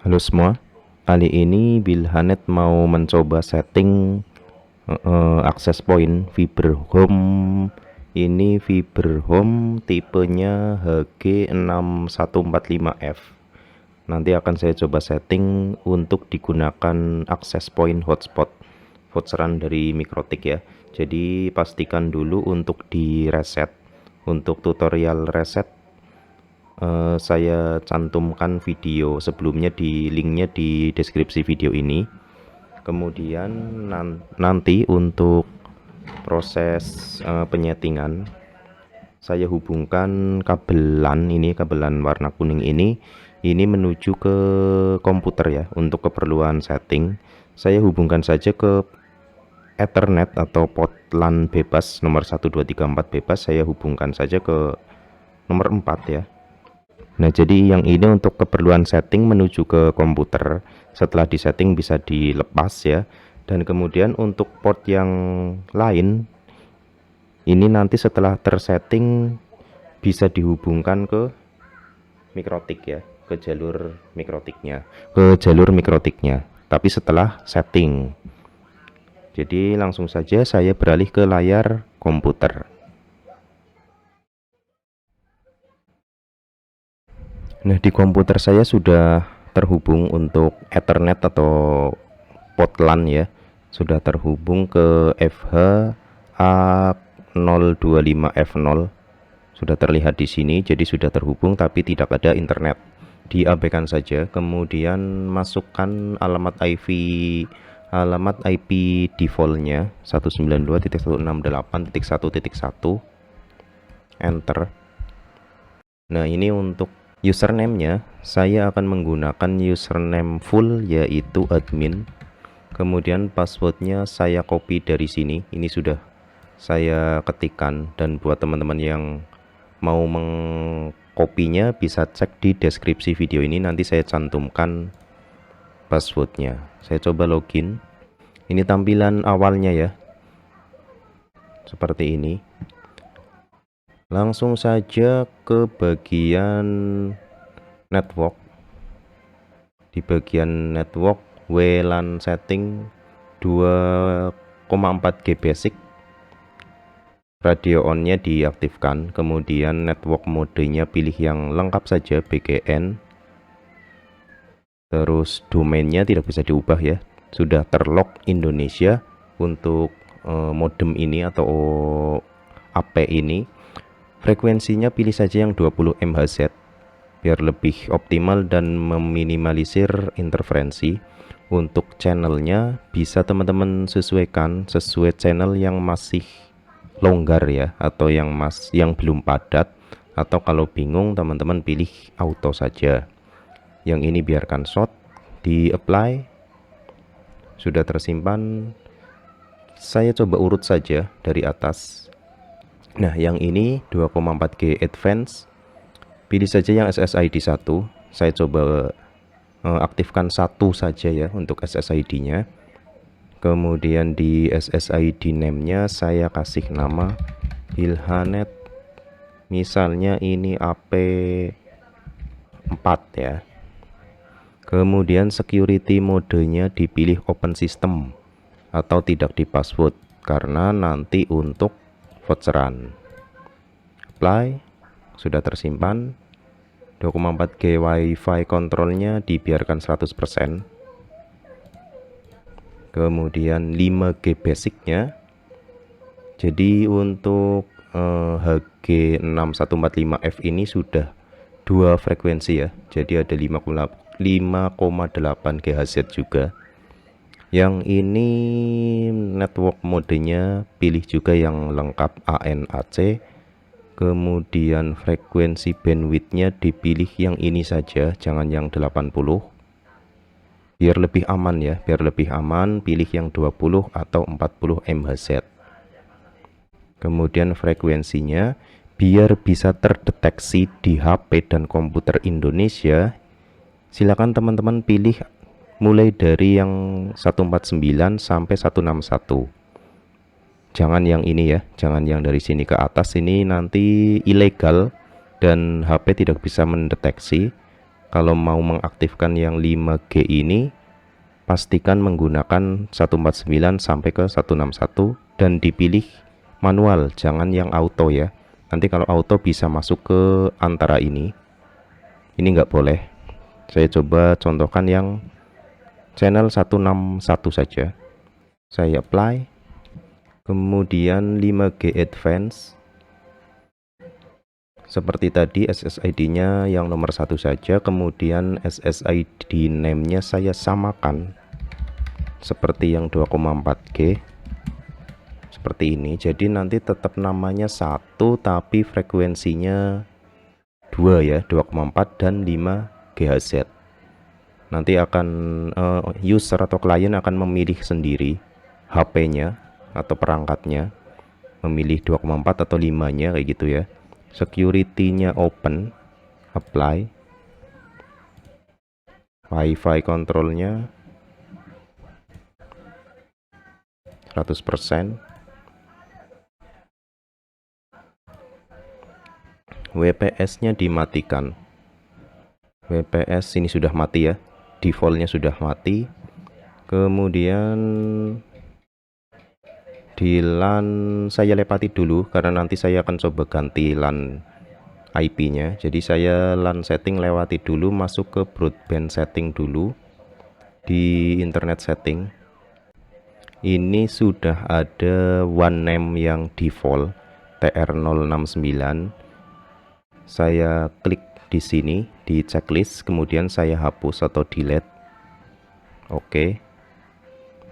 Halo semua, kali ini Bilhanet mau mencoba setting access point fiber home. Ini fiber home tipenya HG6145F. Nanti akan saya coba setting untuk digunakan access point hotspot voucheran dari Mikrotik ya. Jadi pastikan dulu untuk di reset. Untuk tutorial reset saya cantumkan video sebelumnya di linknya di deskripsi video ini. Kemudian nanti untuk proses penyetingan, saya hubungkan kabelan ini, kabelan warna kuning ini menuju ke komputer ya. Untuk keperluan setting saya hubungkan saja ke Ethernet atau port LAN bebas nomor 1234 bebas. Saya hubungkan saja ke nomor 4 ya. Nah, jadi yang ini untuk keperluan setting menuju ke komputer. Setelah disetting bisa dilepas ya. Dan kemudian untuk port yang lain, ini nanti setelah tersetting bisa dihubungkan ke Mikrotik ya, ke jalur Mikrotiknya. Tapi setelah setting. Jadi langsung saja saya beralih ke layar komputer. Nah, di komputer saya sudah terhubung untuk Ethernet atau port LAN ya. Sudah terhubung ke FH A025F0. Sudah terlihat di sini, jadi sudah terhubung tapi tidak ada internet. Diabaikan saja. Kemudian masukkan alamat IP defaultnya 192.168.1.1. Enter. Nah, ini untuk username-nya saya akan menggunakan username full yaitu admin. Kemudian passwordnya saya copy dari sini. Ini sudah saya ketikkan, dan buat teman-teman yang mau mengkopinya bisa cek di deskripsi video ini, nanti saya cantumkan passwordnya. Saya coba login. Ini tampilan awalnya ya, seperti ini. Langsung saja ke bagian network. Di bagian network WLAN setting 2,4G basic, radio on-nya diaktifkan. Kemudian network modenya pilih yang lengkap saja, BGN. Terus domainnya tidak bisa diubah ya, sudah terlock Indonesia untuk modem ini atau AP ini. Frekuensinya pilih saja yang 20 MHz biar lebih optimal dan meminimalisir interferensi. Untuk channelnya bisa teman-teman sesuaikan sesuai channel yang masih longgar ya, atau yang belum padat, atau kalau bingung teman-teman pilih auto saja. Yang ini biarkan short. Di apply. Sudah tersimpan. Saya coba urut saja dari atas. Nah, yang ini 2,4G advance, pilih saja yang SSID 1. Saya coba aktifkan 1 saja ya untuk SSID-nya. Kemudian di SSID name-nya saya kasih nama Bilhanet. Misalnya ini AP4 ya. Kemudian security modenya dipilih open system atau tidak di password, karena nanti untuk voucheran. Apply. Sudah tersimpan. 2,4G wifi kontrolnya dibiarkan 100%. Kemudian 5G basicnya. Jadi untuk HG6145F ini sudah 2 frekuensi ya, jadi ada 5,8 GHz juga. Yang ini network modenya pilih juga yang lengkap ANAC. Kemudian frekuensi bandwidthnya dipilih yang ini saja, jangan yang 80, biar lebih aman ya, pilih yang 20 atau 40 MHz. Kemudian frekuensinya biar bisa terdeteksi di HP dan komputer Indonesia, silakan teman-teman pilih mulai dari yang 149 sampai 161. Jangan yang ini ya, jangan yang dari sini ke atas, ini nanti ilegal dan HP tidak bisa mendeteksi. Kalau mau mengaktifkan yang 5G ini, pastikan menggunakan 149 sampai ke 161 dan dipilih manual, jangan yang auto ya. Nanti kalau auto bisa masuk ke antara ini nggak boleh. Saya coba contohkan yang channel 161 saja. Saya apply, kemudian 5G advance. Seperti tadi SSID-nya yang nomor 1 saja, kemudian SSID name-nya saya samakan seperti yang 2,4G. Seperti ini. Jadi nanti tetap namanya 1 tapi frekuensinya 2 ya, 2,4 dan 5 GHz. Nanti akan user atau klien akan memilih sendiri HP-nya atau perangkatnya, memilih 2,4 atau 5-nya kayak gitu ya. Security-nya open, apply. Wi-Fi control-nya 100%. WPS-nya dimatikan. WPS ini sudah mati ya, defaultnya sudah mati. Kemudian di LAN saya lewati dulu karena nanti saya akan coba ganti LAN IP-nya. Jadi saya LAN setting lewati dulu, masuk ke broadband setting dulu di internet setting. Ini sudah ada one name yang default TR069. Saya klik di sini di checklist, kemudian saya hapus atau delete. Oke.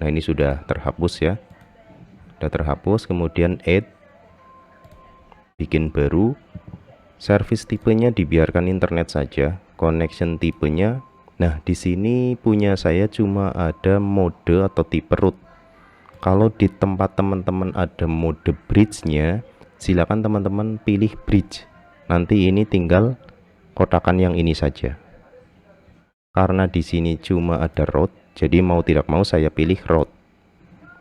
Nah, ini sudah terhapus ya. Sudah terhapus, kemudian add, bikin baru. Service tipenya dibiarkan internet saja. Connection tipenya, nah di sini punya saya cuma ada mode atau tipe root. Kalau di tempat teman-teman ada mode bridge-nya, silakan teman-teman pilih bridge. Nanti ini tinggal kotakan yang ini saja. Karena di sini cuma ada root, jadi mau tidak mau saya pilih root.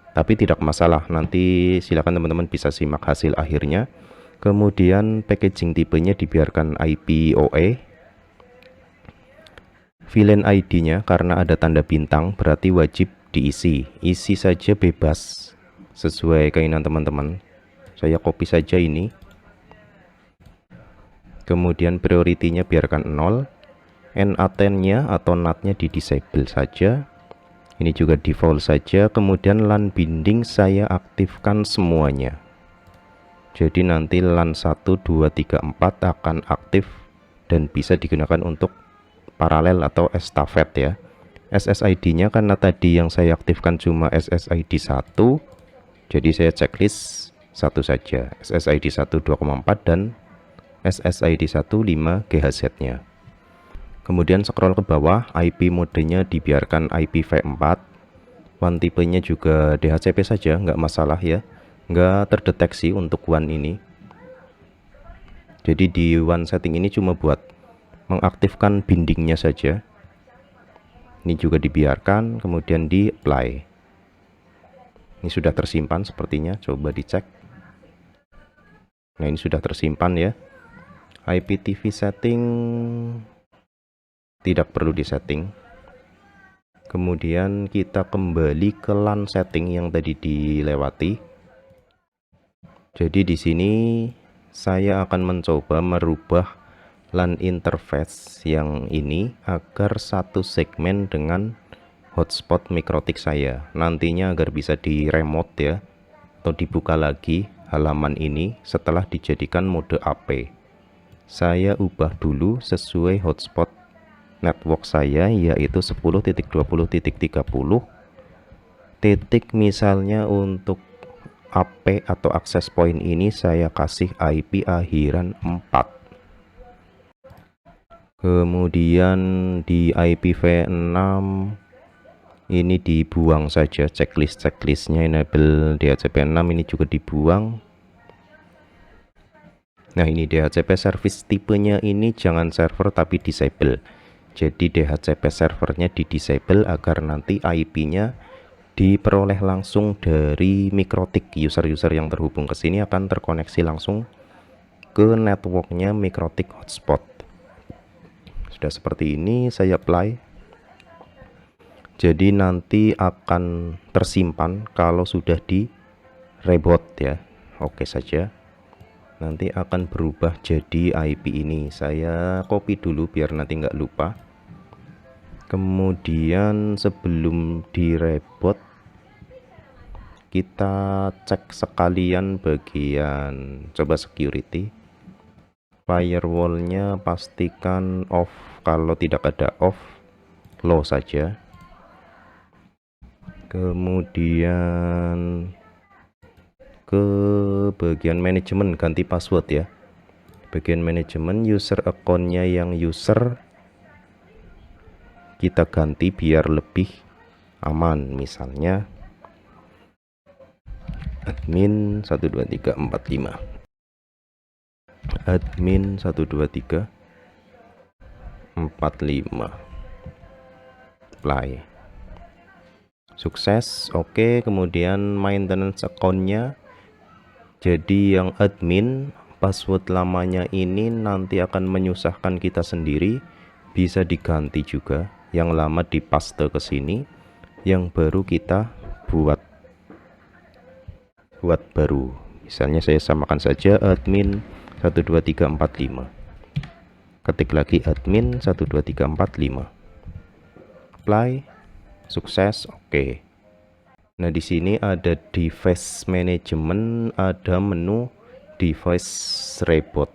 Tapi tidak masalah, nanti silakan teman-teman bisa simak hasil akhirnya. Kemudian packaging tipenya dibiarkan IPOE. VLAN ID-nya karena ada tanda bintang berarti wajib diisi. Isi saja bebas sesuai keinginan teman-teman. Saya copy saja ini. Kemudian priority-nya biarkan 0. NAT-nya atau NAT-nya di disable saja. Ini juga default saja. Kemudian LAN binding saya aktifkan semuanya. Jadi nanti LAN 1, 2, 3, 4 akan aktif dan bisa digunakan untuk paralel atau estafet ya. SSID-nya karena tadi yang saya aktifkan cuma SSID 1, jadi saya checklist 1 saja. SSID 1 2,4 dan SSID 1 5 GHz-nya. Kemudian scroll ke bawah, IP modenya dibiarkan IPv4. WAN tipenya juga DHCP saja, nggak masalah ya. Nggak terdeteksi untuk WAN ini. Jadi di WAN setting ini cuma buat mengaktifkan bindingnya saja. Ini juga dibiarkan, kemudian di apply. Ini sudah tersimpan sepertinya, coba dicek. Nah, ini sudah tersimpan ya. IPTV setting tidak perlu disetting. Kemudian kita kembali ke LAN setting yang tadi dilewati. Jadi di sini saya akan mencoba merubah LAN interface yang ini agar satu segmen dengan hotspot mikrotik saya. Nantinya agar bisa di remote ya, atau dibuka lagi halaman ini setelah dijadikan mode AP. Saya ubah dulu sesuai hotspot network saya, yaitu 10.20.30. Titik misalnya untuk AP atau access point ini saya kasih IP akhiran 4. Kemudian di IPv6 ini dibuang saja, checklistnya enable DHCP 6 ini juga dibuang. Nah, ini DHCP service tipenya ini jangan server tapi disable. Jadi DHCP servernya di disable agar nanti IP-nya diperoleh langsung dari mikrotik. User-user yang terhubung ke sini akan terkoneksi langsung ke networknya mikrotik hotspot. sudah seperti ini saya apply. Jadi nanti akan tersimpan kalau sudah di reboot ya. Oke saja. Nanti akan berubah jadi IP ini. Saya copy dulu biar nanti nggak lupa. Kemudian sebelum di reboot kita cek sekalian bagian coba security. Firewallnya pastikan off, kalau tidak ada off low saja. Kemudian ke bagian manajemen ganti password ya. Bagian manajemen user accountnya yang user kita ganti biar lebih aman, misalnya admin 12345, admin 12345, apply. Sukses. Oke, kemudian maintenance accountnya, jadi yang admin password lamanya ini nanti akan menyusahkan kita sendiri, bisa diganti juga. Yang lama dipaste ke sini, yang baru kita buat baru. Misalnya saya samakan saja admin 12345. Ketik lagi admin 12345. Apply. Sukses. Oke. Nah, di sini ada device management, ada menu device reboot.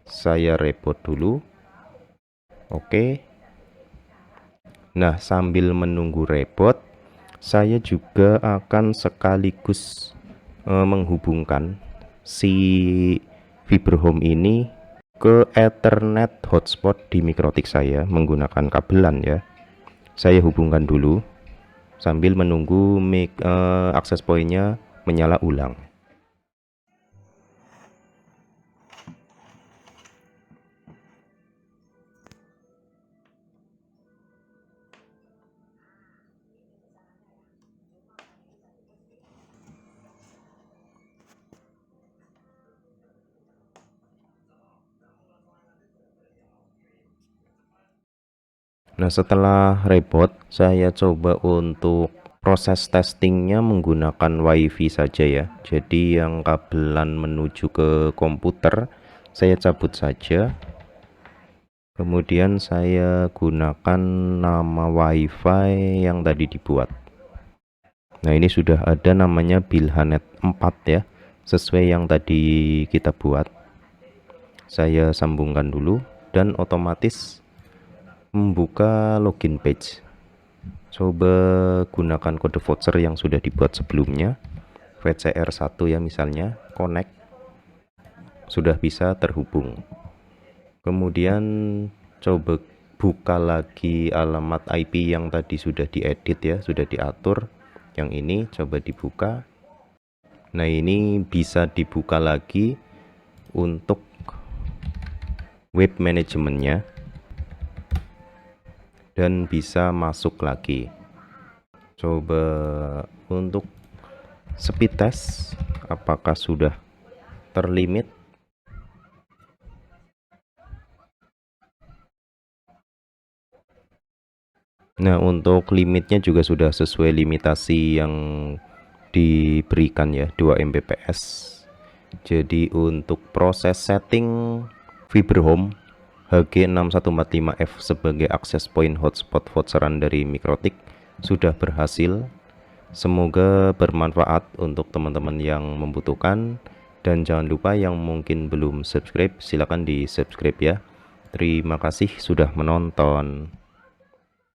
Saya reboot dulu. Oke. Nah, sambil menunggu reboot, saya juga akan sekaligus menghubungkan si Fiberhome ini ke Ethernet hotspot di Mikrotik saya menggunakan kabelan ya. Saya hubungkan dulu sambil menunggu akses pointnya menyala ulang. Nah, setelah reboot, saya coba untuk proses testingnya menggunakan WiFi saja ya. Jadi yang kabelan menuju ke komputer saya cabut saja. Kemudian saya gunakan nama WiFi yang tadi dibuat. Nah, ini sudah ada namanya Bilhanet 4 ya, sesuai yang tadi kita buat. Saya sambungkan dulu dan otomatis membuka login page. Coba gunakan kode voucher yang sudah dibuat sebelumnya, VCR1 ya misalnya, connect, sudah bisa terhubung. Kemudian coba buka lagi alamat IP yang tadi sudah diedit ya, sudah diatur. Yang ini coba dibuka. Nah, ini bisa dibuka lagi untuk web manajemennya dan bisa masuk lagi. Coba untuk speed test apakah sudah terlimit. Nah, untuk limitnya juga sudah sesuai limitasi yang diberikan ya, 2 Mbps. Jadi untuk proses setting Fiberhome HG6145F sebagai akses point hotspot voucheran dari Mikrotik sudah berhasil. Semoga bermanfaat untuk teman-teman yang membutuhkan, dan jangan lupa yang mungkin belum subscribe silahkan di subscribe ya. Terima kasih sudah menonton.